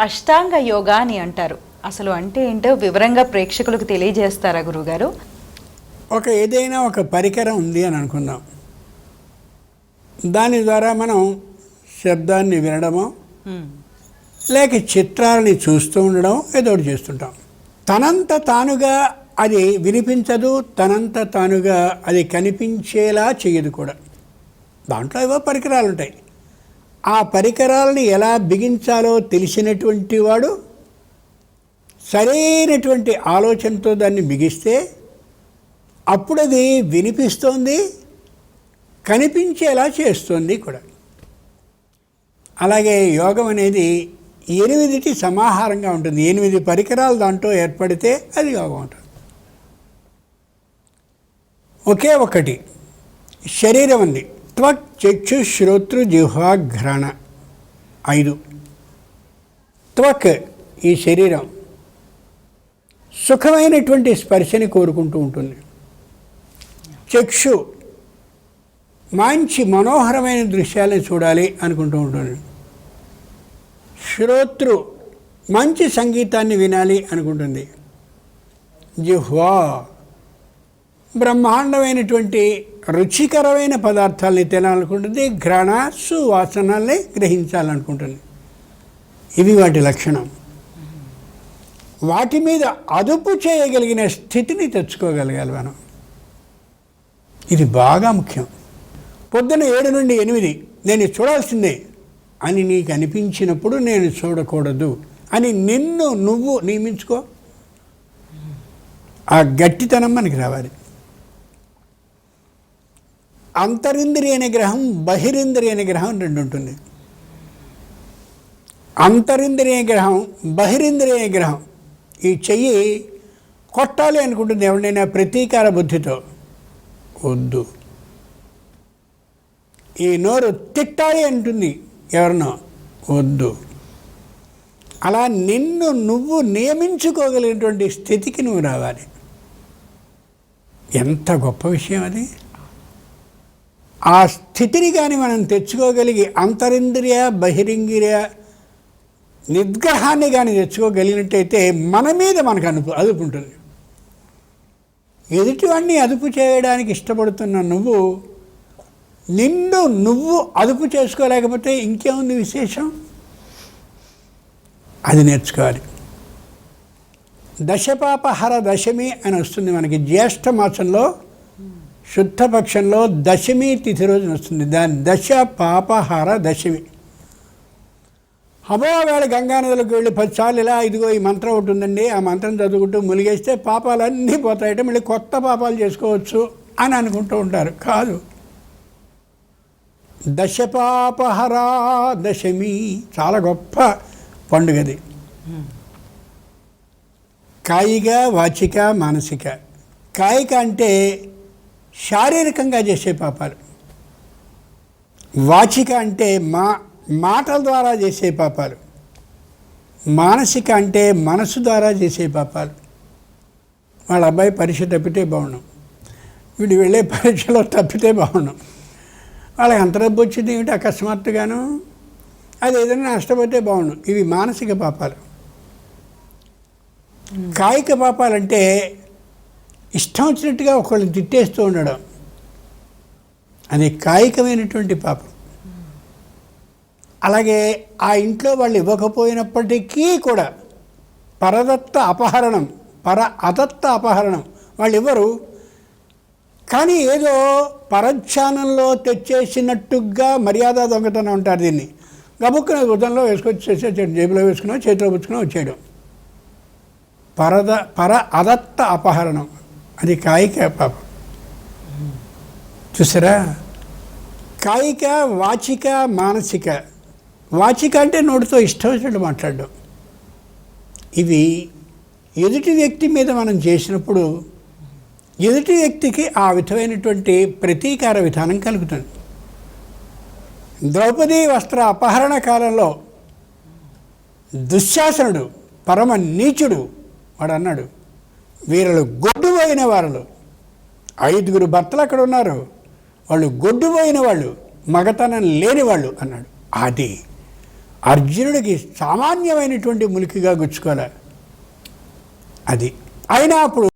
అష్టాంగ యోగా అని అంటారు. అసలు అంటే ఏంటో వివరంగా ప్రేక్షకులకు తెలియజేస్తారా గురుగారు? ఏదైనా ఒక పరికరం ఉంది అని అనుకుందాం. దాని ద్వారా మనం శబ్దాన్ని వినడమో లేక చిత్రాలని చూస్తూ ఉండడం ఏదో ఒకటి చేస్తుంటాం. తనంత తానుగా అది వినిపించదు, తనంత తానుగా అది కనిపించేలా చేయదు కూడా. దాంట్లో ఏవో పరికరాలు ఉంటాయి. ఆ పరికరాలని ఎలా బిగించాలో తెలిసినటువంటి వాడు సరైనటువంటి ఆలోచనతో దాన్ని బిగిస్తే అప్పుడు అది వినిపిస్తోంది, కనిపించేలా చేస్తుంది కూడా. అలాగే యోగం అనేది 8 సమాహారంగా ఉంటుంది. 8 పరికరాలు దాంట్లో ఏర్పడితే అది యోగం ఉంటుంది. ఒకే ఒకటి శరీరం ఉంది. త్వక్, చక్షు, శ్రోత్రు, జిహ్వా, ఘ్రాణ 5. త్వక్ ఈ శరీరం సుఖమైనటువంటి స్పర్శని కోరుకుంటూ ఉంటుంది. చక్షు మంచి మనోహరమైన దృశ్యాలను చూడాలి అనుకుంటూ ఉంటుంది. శ్రోత్రు మంచి సంగీతాన్ని వినాలి అనుకుంటుంది. జిహ్వా బ్రహ్మాండమైనటువంటి రుచికరమైన పదార్థాలని తినాలనుకుంటుంది. ఘ్రాణ సువాసనల్ని గ్రహించాలనుకుంటుంది. ఇవి వాటి లక్షణం. వాటి మీద అదుపు చేయగలిగిన స్థితిని తెచ్చుకోగలగాలి మనం. ఇది బాగా ముఖ్యం. పొద్దున్న 7 నుండి 8 నేను చూడాల్సిందే అని నీకు అనిపించినప్పుడు నేను చూడకూడదు అని నిన్ను నువ్వు నియమించుకో. ఆ గట్టితనం మనకి రావాలి. అంతరింద్రియ నిగ్రహం, బహిరింద్రియ నిగ్రహం 2 ఉంటుంది. అంతరింద్రియ నిగ్రహం, బహిరింద్రియ నిగ్రహం. ఈ చెయ్యి కొట్టాలి అనుకుంటుంది ఎవరినైనా ప్రతీకార బుద్ధితో, వద్దు. ఈ నోరు తిట్టాలి అంటుంది ఎవరినో, వద్దు. అలా నిన్ను నువ్వు నియమించుకోగలిగినటువంటి స్థితికి నువ్వు రావాలి. ఎంత గొప్ప విషయం అది. ఆ స్థితిని కానీ మనం తెచ్చుకోగలిగి అంతరింద్రియ బహిరింద్రియ నిగ్రహాన్ని కానీ తెచ్చుకోగలిగినట్టయితే మన మీద మనకు అదుపు ఉంటుంది. ఎదుటివాడిని అదుపు చేయడానికి ఇష్టపడుతున్న నువ్వు నిన్ను నువ్వు అదుపు చేసుకోలేకపోతే ఇంకేముంది విశేషం? అది నేర్చుకోవాలి. దశపాపహర దశమి అని వస్తుంది మనకి. జ్యేష్ఠ మాసంలో శుద్ధపక్షంలో దశమి తిథి రోజున వస్తుంది. దాని దశ పాపహార దశమి. వేళ గంగానదిలోకి వెళ్ళి 10 సార్లు ఇలా ఇదిగో ఈ మంత్రం ఉంటుందండి, ఆ మంత్రం చదువుకుంటూ ములిగేస్తే పాపాలన్నీ పోతాయట, మళ్ళీ కొత్త పాపాలు చేసుకోవచ్చు అని అనుకుంటూ ఉంటారు. కాదు. దశపాపహరా దశమి చాలా గొప్ప పండుగది. కాయిక, వాచిక, మానసిక. కాయిక అంటే శారీరకంగా చేసే పాపాలు. వాచిక అంటే మాటల ద్వారా చేసే పాపాలు. మానసిక అంటే మనసు ద్వారా చేసే పాపాలు. వాళ్ళ అబ్బాయి పరీక్ష తప్పితే బాగున్నాం, వీడు వెళ్ళే పరీక్షలో తప్పితే బాగున్నాం, వాళ్ళకి అంత డబ్బు వచ్చింది ఏమిటి అకస్మాత్తుగాను, అది ఏదైనా నష్టపోతే బాగుండు. ఇవి మానసిక పాపాలు. కాయిక పాపాలంటే ఇష్టం వచ్చినట్టుగా ఒకళ్ళని తిట్టేస్తూ ఉండడం, అది కాయికమైనటువంటి పాపం. అలాగే ఆ ఇంట్లో వాళ్ళు ఇవ్వకపోయినప్పటికీ కూడా పరదత్త అపహరణం, అదత్త అపహరణం. వాళ్ళు ఇవ్వరు కానీ ఏదో పరధ్యానంలో తెచ్చేసినట్టుగా మర్యాద దొంగతనం ఉంటారు. దీన్ని గబుక్కున ఉదంలో వేసుకొచ్చేసే జేబులో వేసుకున్నా చేతిలో పుచ్చుకున్నా వచ్చేయడం. అదత్త అపహరణం, అది కాయిక పాపం. చూసారా? కాయిక, వాచిక, మానసిక. వాచిక అంటే నోటితో ఇష్టం వచ్చినట్టు మాట్లాడడం. ఇవి ఎదుటి వ్యక్తి మీద మనం చేసినప్పుడు ఎదుటి వ్యక్తికి ఆ విధమైనటువంటి ప్రతీకార విధానం కలుగుతుంది. ద్రౌపదీ వస్త్ర అపహరణ కాలంలో దుశ్శాసనుడు పరమ నీచుడు వాడు అన్నాడు, వీళ్ళు గొడ్డుపోయిన వారు, 5 భర్తలు అక్కడ ఉన్నారు, వాళ్ళు గొడ్డుపోయిన వాళ్ళు, మగతనం లేని వాళ్ళు అన్నాడు. అది అర్జునుడికి సామాన్యమైనటువంటి ములికిగా గుచ్చుకోలే అది. అయినా అప్పుడు